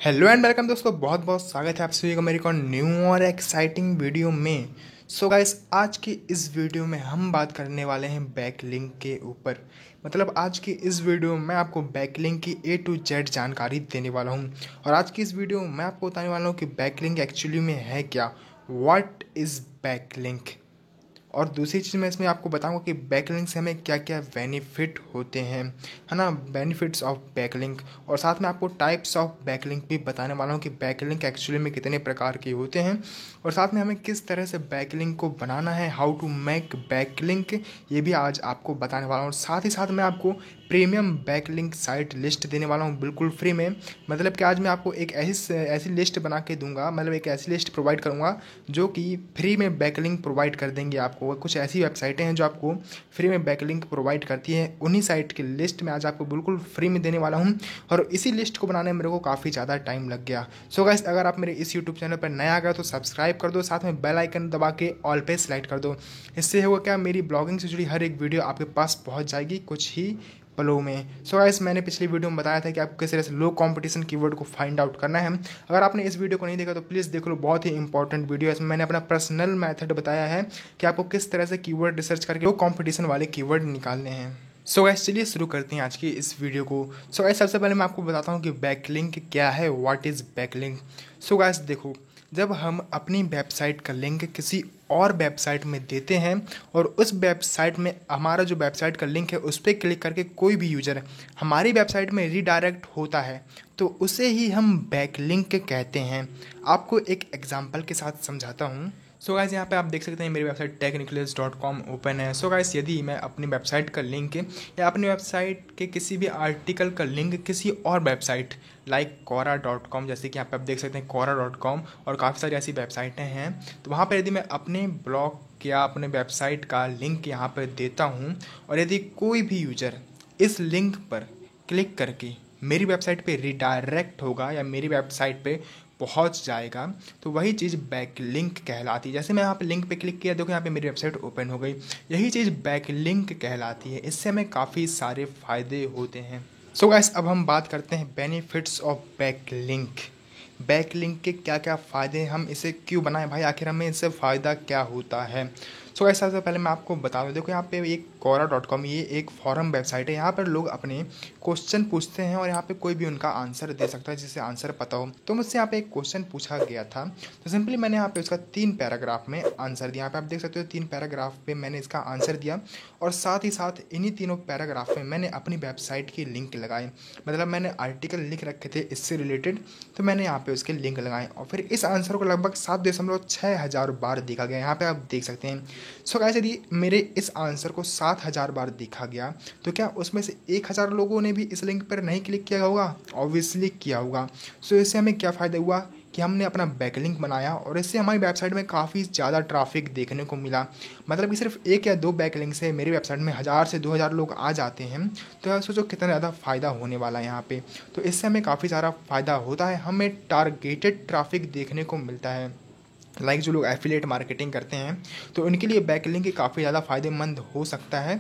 Hello and welcome दोस्तों, बहुत बहुत स्वागत है आप सभी का मेरे को न्यू और एक्साइटिंग वीडियो में। सो गाइस, आज की इस वीडियो में हम बात करने वाले हैं बैकलिंक के ऊपर। मतलब आज की इस वीडियो में मैं आपको बैकलिंक की A to Z जानकारी देने वाला हूं। और आज की इस वीडियो में मैं आपको बताने वाला हूं कि बैकलिंक एक्चुअली में है क्या, व्हाट इज़ बैकलिंक। और दूसरी चीज़ मैं इसमें आपको बताऊंगा कि बैकलिंक से हमें क्या क्या बेनिफिट होते हैं, है ना, बेनिफिट्स ऑफ बैकलिंक। और साथ में आपको टाइप्स ऑफ बैकलिंक भी बताने वाला हूँ कि बैकलिंक एक्चुअली में कितने प्रकार के होते हैं। और साथ में हमें किस तरह से बैकलिंक को बनाना है, हाउ टू मेक बैकलिंक, ये भी आज आपको बताने वाला हूँ। और साथ ही साथ मैं आपको प्रीमियम बैकलिंक साइट लिस्ट देने वाला हूँ बिल्कुल फ्री में। मतलब कि आज मैं आपको एक ऐसी लिस्ट बना के दूंगा, मतलब एक ऐसी लिस्ट प्रोवाइड करूँगा जो कि फ्री में बैकलिंक प्रोवाइड कर देंगे आपको। कुछ ऐसी वेबसाइटें हैं जो आपको फ्री में बैकलिंक प्रोवाइड करती हैं, उन्हीं साइट की लिस्ट मैं आज आपको बिल्कुल फ्री में देने वाला हूँ। और इसी लिस्ट को बनाने में मेरे को काफ़ी ज़्यादा टाइम लग गया। सो गाइस, अगर आप मेरे इस यूट्यूब चैनल पर नया आ गए तो सब्सक्राइब कर दो, साथ में बेल आइकन दबा के ऑल पे सेलेक्ट कर दो। इससे होगा क्या, मेरी ब्लॉगिंग से जुड़ी हर एक वीडियो आपके पास पहुँच जाएगी कुछ ही पलों में। सो गाइस, मैंने पिछली वीडियो में बताया था कि आपको किस तरह से लो कंपटीशन कीवर्ड को फाइंड आउट करना है। अगर आपने इस वीडियो को नहीं देखा तो प्लीज़ देख लो, बहुत ही इंपॉर्टेंट वीडियो है। इसमें मैंने अपना पर्सनल मेथड बताया है कि आपको किस तरह से कीवर्ड रिसर्च करके लो कंपटीशन वाले कीवर्ड निकालने हैं। सो गाइस, चलिए शुरू करते हैं आज की इस वीडियो को। सो गाइस, सबसे पहले मैं आपको बताता हूँ कि बैकलिंक क्या है, what is backlink. So guys देखो, जब हम अपनी वेबसाइट का लिंक किसी और वेबसाइट में देते हैं और उस वेबसाइट में हमारा जो वेबसाइट का लिंक है उस पर क्लिक करके कोई भी यूज़र हमारी वेबसाइट में रीडायरेक्ट होता है तो उसे ही हम बैकलिंक कहते हैं। आपको एक एग्जांपल के साथ समझाता हूँ। सो गाइस, यहाँ पे आप देख सकते हैं मेरी वेबसाइट technicolors.com ओपन है। सो गाइस, यदि मैं अपनी वेबसाइट का लिंक या अपनी वेबसाइट के किसी भी आर्टिकल का लिंक किसी और वेबसाइट लाइक quora.com, जैसे कि यहाँ पे आप देख सकते हैं quora.com और काफ़ी सारी ऐसी वेबसाइटें हैं, तो वहाँ पर यदि मैं अपने ब्लॉग या अपने वेबसाइट का लिंक यहाँ पर देता हूँ और यदि कोई भी यूज़र इस लिंक पर क्लिक करके मेरी वेबसाइट पे रिडायरेक्ट होगा या मेरी वेबसाइट पे पहुंच जाएगा तो वही चीज़ बैकलिंक कहलाती है। जैसे मैं यहाँ पे लिंक पे क्लिक किया, देखो यहाँ पे मेरी वेबसाइट ओपन हो गई, यही चीज़ बैकलिंक कहलाती है। इससे हमें काफ़ी सारे फ़ायदे होते हैं। सो गाइस, अब हम बात करते हैं बेनिफिट्स ऑफ बैकलिंक। बैकलिंक के क्या क्या फ़ायदे हैं, हम इसे क्यों बनाएं भाई, आखिर हमें इससे फ़ायदा क्या होता है। सो गाइस, सबसे पहले मैं आपको बता दूँ, देखो यहाँ पे एक quora.com, ये एक फॉरम वेबसाइट है। यहाँ पर लोग अपने क्वेश्चन पूछते हैं और यहाँ पे कोई भी उनका आंसर दे सकता है जिसे आंसर पता हो। तो मुझसे यहाँ पे एक क्वेश्चन पूछा गया था, तो सिंपली मैंने यहाँ पे उसका 3 पैराग्राफ में आंसर दिया। यहाँ पे आप देख सकते हो 3 पैराग्राफ पे मैंने इसका आंसर दिया और साथ ही साथ इन्हीं तीनों पैराग्राफ में मैंने अपनी वेबसाइट की लिंक लगाए। मतलब मैंने आर्टिकल लिख रखे थे इससे रिलेटेड, तो मैंने यहाँ पे उसके लिंक लगाए और फिर इस आंसर को लगभग 7.6 हज़ार बार देखा गया। यहाँ पे आप देख सकते हैं। सो गाइस, यदि मेरे इस आंसर को 7,000 बार देखा गया तो क्या उसमें से 1,000 लोगों ने भी इस लिंक पर नहीं क्लिक किया होगा? ऑब्वियसली किया होगा। सो इससे हमें क्या फ़ायदा हुआ कि हमने अपना बैकलिंक बनाया और इससे हमारी वेबसाइट में काफ़ी ज़्यादा ट्रैफिक देखने को मिला। मतलब कि सिर्फ 1 या 2 बैकलिंक से मेरी वेबसाइट में 1,000 से 2,000 लोग आ जाते हैं। तो यार सोचो कितना ज़्यादा फ़ायदा होने वाला है यहाँ पे। तो इससे हमें काफ़ी सारा फ़ायदा होता है, हमें टारगेटेड ट्रैफिक देखने को मिलता है। लाइक जो लोग एफिलिएट मार्केटिंग करते हैं तो उनके लिए बैकलिंक काफ़ी ज़्यादा फ़ायदेमंद हो सकता है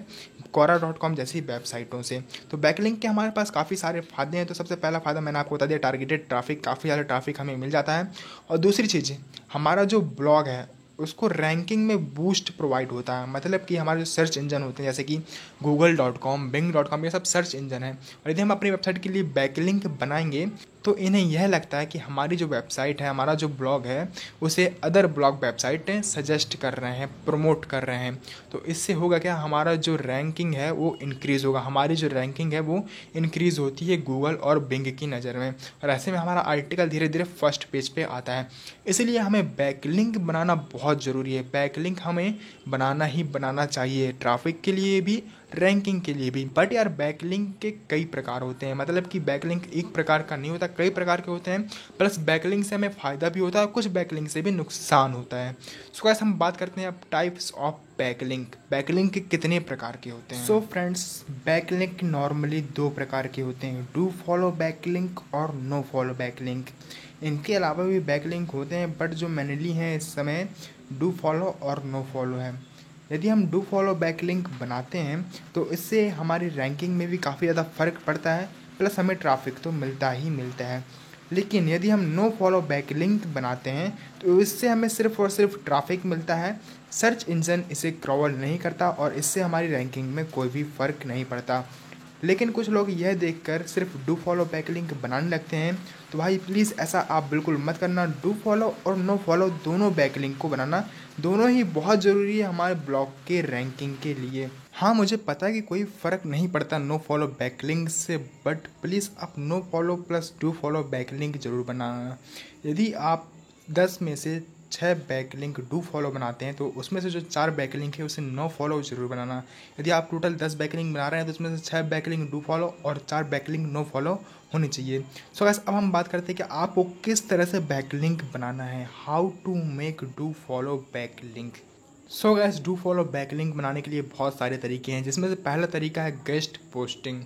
quora.com जैसी वेबसाइटों से। तो बैकलिंक के हमारे पास काफ़ी सारे फ़ायदे हैं। तो सबसे पहला फ़ायदा मैंने आपको बता दिया, टारगेटेड ट्रैफिक, काफ़ी ज़्यादा ट्रैफिक हमें मिल जाता है। और दूसरी चीज़, हमारा जो ब्लॉग है उसको रैंकिंग में बूस्ट प्रोवाइड होता है। मतलब कि हमारे जो सर्च इंजन होते हैं जैसे कि google.com, bing.com, ये सब सर्च इंजन है और यदि हम अपनी वेबसाइट के लिए बैकलिंक बनाएंगे तो इन्हें यह लगता है कि हमारी जो वेबसाइट है, हमारा जो ब्लॉग है, उसे अदर ब्लॉग वेबसाइटें सजेस्ट कर रहे हैं, प्रमोट कर रहे हैं। तो इससे होगा क्या, हमारा जो रैंकिंग है वो इंक्रीज़ होगा, हमारी जो रैंकिंग है वो इंक्रीज़ होती है गूगल और बिंग की नज़र में और ऐसे में हमारा आर्टिकल धीरे धीरे फर्स्ट पेज पे आता है। इसीलिए हमें बैकलिंक बनाना बहुत ज़रूरी है। बैकलिंक हमें बनाना ही बनाना चाहिए, ट्रैफिक के लिए भी, रैंकिंग के लिए भी। बट यार बैकलिंक के कई प्रकार होते हैं, मतलब कि बैकलिंक एक प्रकार का नहीं होता, कई प्रकार के होते हैं। प्लस बैकलिंक से हमें फ़ायदा भी होता है, कुछ बैकलिंक से भी नुकसान होता है। सो गाइस, हम बात करते हैं अब टाइप्स ऑफ बैकलिंक। बैकलिंक के कितने प्रकार के होते हैं? सो फ्रेंड्स, बैकलिंक नॉर्मली 2 प्रकार के होते हैं, डू फॉलो बैकलिंक और नो फॉलो बैकलिंक। इनके अलावा भी बैकलिंक होते हैं बट जो मेनली हैं इस समय डू फॉलो और नो फॉलो है। यदि हम डू फॉलो बैकलिंक बनाते हैं तो इससे हमारी रैंकिंग में भी काफ़ी ज़्यादा फ़र्क पड़ता है, प्लस हमें ट्रैफिक तो मिलता ही मिलता है। लेकिन यदि हम नो फॉलो बैक लिंक बनाते हैं तो इससे हमें सिर्फ और सिर्फ ट्रैफिक मिलता है, सर्च इंजन इसे क्रॉल नहीं करता और इससे हमारी रैंकिंग में कोई भी फ़र्क नहीं पड़ता। लेकिन कुछ लोग यह देखकर सिर्फ डू फॉलो बैक लिंक बनाने लगते हैं, तो भाई प्लीज़ ऐसा आप बिल्कुल मत करना। डू फॉलो और नो फॉलो दोनों बैक लिंक को बनाना, दोनों ही बहुत ज़रूरी है हमारे ब्लॉग के रैंकिंग के लिए। हाँ, मुझे पता है कि कोई फ़र्क नहीं पड़ता नो फॉलो बैक लिंक से, बट प्लीज़ आप no follow plus do follow back link ज़रूर बनाना। यदि आप 10 में से 6 बैक लिंक डू फॉलो बनाते हैं तो उसमें से जो 4 बैक लिंक है उसे नो फॉलो जरूर बनाना। यदि आप टोटल 10 बैक लिंक बना रहे हैं तो उसमें से 6 बैक लिंक डू फॉलो और 4 बैक लिंक नो फॉलो होनी चाहिए। सो गाइस, अब हम बात करते हैं कि आपको किस तरह से बैक लिंक बनाना है, how to make do follow back link. So guys, do follow back link बनाने के लिए बहुत सारे तरीके हैं, जिसमें से पहला तरीका है guest posting.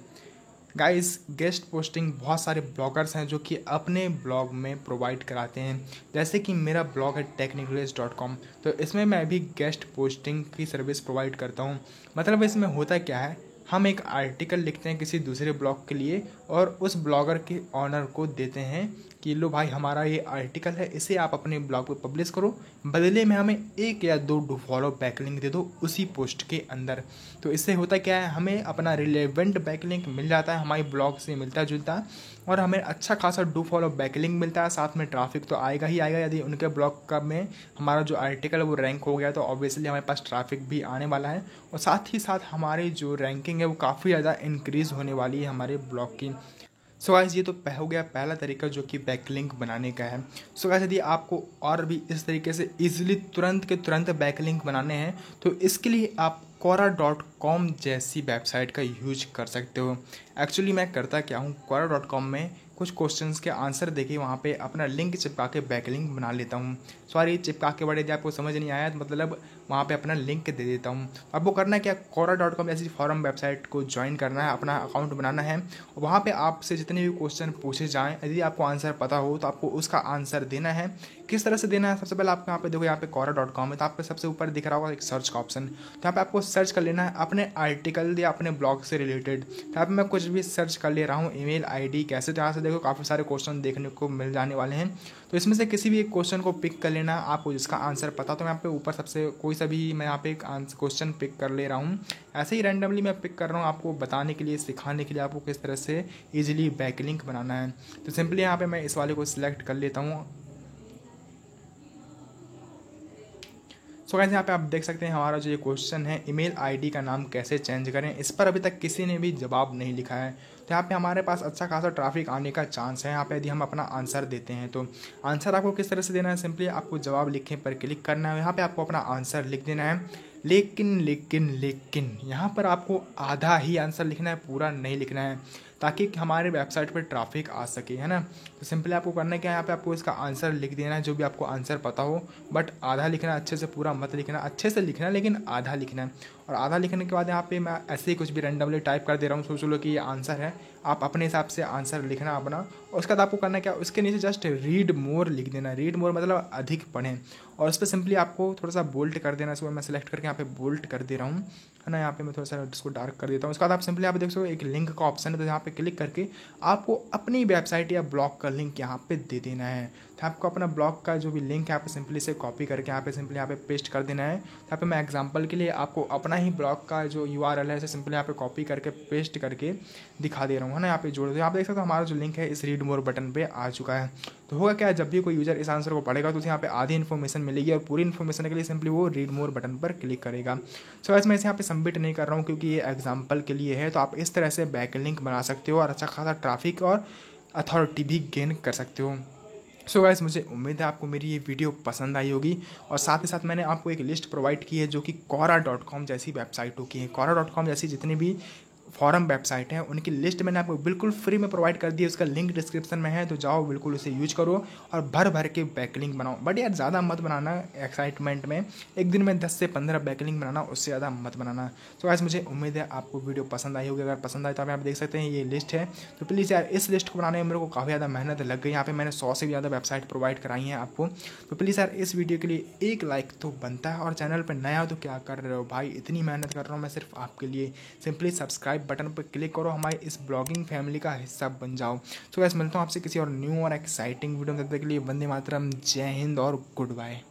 Guys, guest posting बहुत सारे ब्लॉगर्स हैं जो कि अपने ब्लॉग में प्रोवाइड कराते हैं। जैसे कि मेरा ब्लॉग है technicalist.com, तो इसमें मैं भी गेस्ट पोस्टिंग की सर्विस प्रोवाइड करता हूँ। मतलब इसमें होता क्या है, हम एक आर्टिकल लिखते हैं किसी दूसरे ब्लॉग के लिए और उस ब्लॉगर के ऑनर को देते हैं कि लो भाई, हमारा ये आर्टिकल है, इसे आप अपने ब्लॉग पे पब्लिश करो, बदले में हमें 1 या 2 डू फॉलो बैकलिंक दे दो उसी पोस्ट के अंदर। तो इससे होता क्या है, हमें अपना रिलेवेंट बैकलिंक मिल जाता है, हमारे ब्लॉग से मिलता जुलता, और हमें अच्छा खासा डू फॉलो बैकलिंक मिलता है। साथ में ट्रैफिक तो आएगा ही आएगा, यदि उनके ब्लॉग का में हमारा जो आर्टिकल है वो रैंक हो गया तो ऑब्वियसली हमारे पास ट्रैफिक भी आने वाला है, और साथ ही साथ हमारी जो रैंकिंग है वो काफ़ी ज़्यादा इंक्रीज़ होने वाली है हमारे ब्लॉग की। सो गाइस, ये तो हो गया पहला तरीका जो कि बैकलिंक बनाने का है। सो गाइस, यदि आपको और भी इस तरीके से ईजिली तुरंत के तुरंत बैकलिंक बनाने हैं तो इसके लिए आप quora.com जैसी वेबसाइट का यूज कर सकते हो। एक्चुअली मैं करता क्या हूँ, quora.com में कुछ क्वेश्चंस के आंसर देके वहाँ पे अपना लिंक चिपका के बैकलिंक बना लेता हूँ। सॉरी, चिपका के बड़े, यदि आपको समझ नहीं आया तो मतलब वहाँ पे अपना लिंक दे देता हूँ। अब वो करना क्या, quora.com जैसी फॉरम वेबसाइट को ज्वाइन करना है, अपना अकाउंट बनाना है, और वहाँ पे आपसे जितने भी क्वेश्चन पूछे जाएँ, यदि आपको आंसर पता हो तो आपको उसका आंसर देना है। किस तरह से देना है, सबसे पहले आपको यहाँ पे देखो, यहाँ पे quora.com है तो आपको सबसे ऊपर दिख रहा होगा एक सर्च का ऑप्शन, तो यहाँ पे आपको सर्च कर लेना है अपने आर्टिकल या अपने ब्लॉग से रिलेटेड। तो यहाँ पे मैं कुछ भी सर्च कर ले रहा हूँ, ईमेल आईडी कैसे, तो यहाँ से देखो काफ़ी सारे क्वेश्चन देखने को मिल जाने वाले हैं। तो इसमें से किसी भी एक क्वेश्चन को पिक कर लेना आपको, जिसका आंसर पता, तो मैं यहाँ पे ऊपर सबसे कोई सा भी मैं यहाँ पे एक क्वेश्चन पिक कर ले रहा हूँ। ऐसे ही रैंडमली मैं पिक कर रहा हूँ आपको बताने के लिए, सिखाने के लिए आपको किस तरह से ईजिली बैकलिंक बनाना है। तो सिंपली यहाँ पे मैं इस वाले को सिलेक्ट कर लेता हूँ। सो गाइस, यहाँ पे आप देख सकते हैं हमारा जो ये क्वेश्चन है, ईमेल आईडी का नाम कैसे चेंज करें, इस पर अभी तक किसी ने भी जवाब नहीं लिखा है। तो यहाँ पे हमारे पास अच्छा खासा ट्रैफिक आने का चांस है। यहाँ पे यदि हम अपना आंसर देते हैं तो आंसर आपको किस तरह से देना है, सिंपली आपको जवाब लिखने पर क्लिक करना है, यहाँ पे आपको अपना आंसर लिख देना है। लेकिन यहाँ पर आपको आधा ही आंसर लिखना है, पूरा नहीं लिखना है, ताकि हमारे वेबसाइट पर ट्रैफिक आ सके, है ना। तो सिंपली आपको करना है क्या, यहाँ पे आपको इसका आंसर लिख देना है, जो भी आपको आंसर पता हो, बट आधा लिखना, अच्छे से पूरा मत लिखना, अच्छे से लिखना लेकिन आधा लिखना है। और आधा लिखने के बाद यहाँ पे मैं ऐसे ही कुछ भी रैंडमली टाइप कर दे रहा हूँ, सोच लो कि ये आंसर है, आप अपने हिसाब से आंसर लिखना अपना। और उसके बाद आपको करना क्या, उसके नीचे जस्ट रीड मोर लिख देना। रीड मोर मतलब अधिक पढ़ें, और उस पर सिंपली आपको थोड़ा सा बोल्ट कर देना। इसको मैं सेलेक्ट करके यहाँ पे बोल्ट कर दे रहा हूँ, है ना। यहाँ पे मैं थोड़ा सा इसको डार्क कर देता हूँ। उसके बाद आप सिंपली यहाँ पे देख सकते हो एक लिंक का ऑप्शन है, तो यहाँ पे क्लिक करके आपको अपनी वेबसाइट या ब्लॉग का लिंक यहाँ पे दे देना है। तो आपको अपना ब्लॉग का जो भी लिंक है यहाँ पे सिंपली से कॉपी करके यहाँ पे सिंपली यहाँ पे पेस्ट कर देना है। यहाँ पे मैं एग्जांपल के लिए आपको अपना ही ब्लॉग का जो URL है इसे सिंपली यहाँ पे कॉपी करके पेस्ट करके दिखा दे रहा हूँ, है ना। यहाँ पे जोड़ दो, यहाँ पे देख सकते हो हमारा जो लिंक है इस रीड मोर बटन पे आ चुका है। तो होगा क्या, जब भी कोई यूजर इस आंसर को पढ़ेगा तो उसे यहाँ पे आधी इन्फॉर्मेशन मिलेगी, और पूरी इन्फॉर्मेशन के लिए सिंपली वो रीड मोर बटन पर क्लिक करेगा। सो गाइस, मैं इसे यहाँ पे सबमिट नहीं कर रहा हूँ क्योंकि ये एग्जाम्पल के लिए है। तो आप इस तरह से बैकलिंक बना सकते हो और अच्छा खासा ट्रैफिक और अथॉरिटी भी गेन कर सकते हो। सो गाइस, मुझे उम्मीद है आपको मेरी ये वीडियो पसंद आई होगी, और साथ ही साथ मैंने आपको एक लिस्ट प्रोवाइड की है जो कि quora.com जैसी वेबसाइटों की है। quora.com जैसी जितनी भी फॉरम वेबसाइट हैं उनकी लिस्ट मैंने आपको बिल्कुल फ्री में प्रोवाइड कर दी है, उसका लिंक डिस्क्रिप्शन में है, तो जाओ बिल्कुल उसे यूज करो और भर भर के बैकलिंक बनाओ। बट यार ज़्यादा मत बनाना एक्साइटमेंट में, एक दिन में 10 से 15 बैकलिंक बनाना, उससे ज़्यादा मत बनाना। तो गाइस, मुझे उम्मीद है आपको वीडियो पसंद आई होगी। अगर पसंद आए तो आप देख सकते हैं ये लिस्ट है, तो प्लीज़ यार इस लिस्ट को बनाने में मेरे को काफ़ी ज़्यादा मेहनत लग गई। यहाँ पे मैंने 100 से भी ज़्यादा वेबसाइट प्रोवाइड कराई हैं आपको। तो प्लीज़ यार इस वीडियो के लिए एक लाइक तो बनता है, और चैनल पर नया हो तो क्या कर रहे हो भाई, इतनी मेहनत कर रहा हूँ मैं सिर्फ आपके लिए। सिंपली सब्सक्राइब सब्सक्राइब बटन पर क्लिक करो, हमारे इस ब्लॉगिंग फैमिली का हिस्सा बन जाओ। सो गाइस मिलता हूँ आपसे किसी और न्यू और एक्साइटिंग वीडियो में, तब तक के लिए वंदे मातरम, जय हिंद और गुड बाय।